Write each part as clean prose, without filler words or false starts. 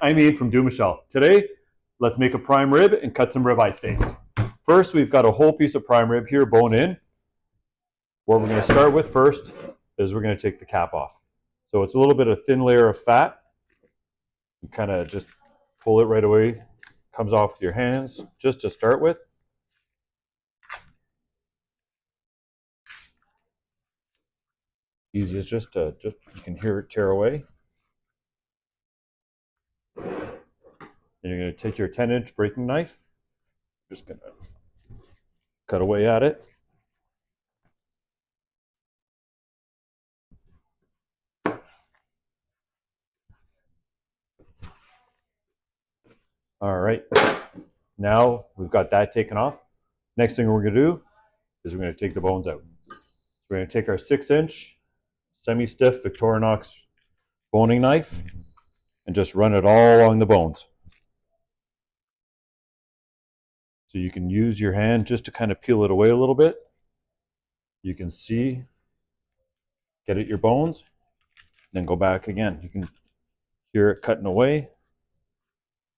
I'm Ian from Do Michelle. Today, let's make a prime rib and cut some ribeye steaks. First, we've got a whole piece of prime rib here, bone in. What we're going to start with first is we're going to take the cap off. So it's a little bit of thin layer of fat. You kind of just pull it right away. Comes off with your hands just to start with. Easy as just you can hear it tear away. And you're going to take your 10-inch breaking knife. Just going to cut away at it. All right. Now we've got that taken off. Next thing we're going to do is we're going to take the bones out. We're going to take our 6-inch semi-stiff Victorinox boning knife and just run it all along the bones. So you can use your hand just to kind of peel it away a little bit. You can see, get at your bones, then go back again. You can hear it cutting away.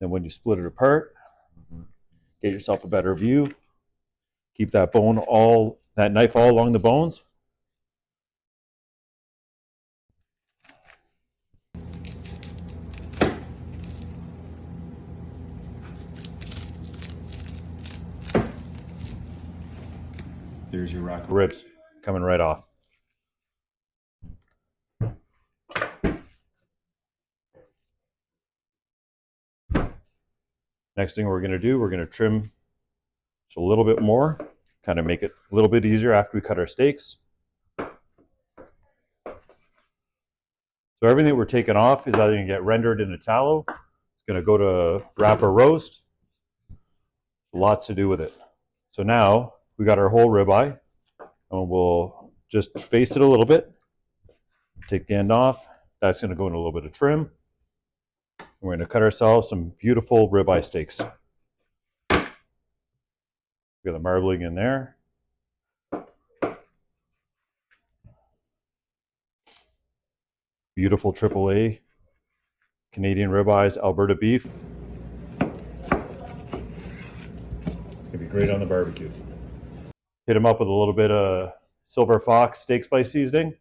Then when you split it apart, get yourself a better view. Keep that knife all along the bones. There's your rack of ribs coming right off. Next thing we're going to do, we're going to trim just a little bit more, kind of make it a little bit easier after we cut our steaks. So everything we're taking off is either going to get rendered in a tallow, it's going to go to wrap or roast. Lots to do with it. So now we got our whole ribeye, and we'll just face it a little bit. Take the end off. That's going to go in a little bit of trim. We're going to cut ourselves some beautiful ribeye steaks. We got the marbling in there. Beautiful AAA Canadian ribeyes, Alberta beef. It'd be great on the barbecue. Hit them up with a little bit of Silver Fox steak spice seasoning.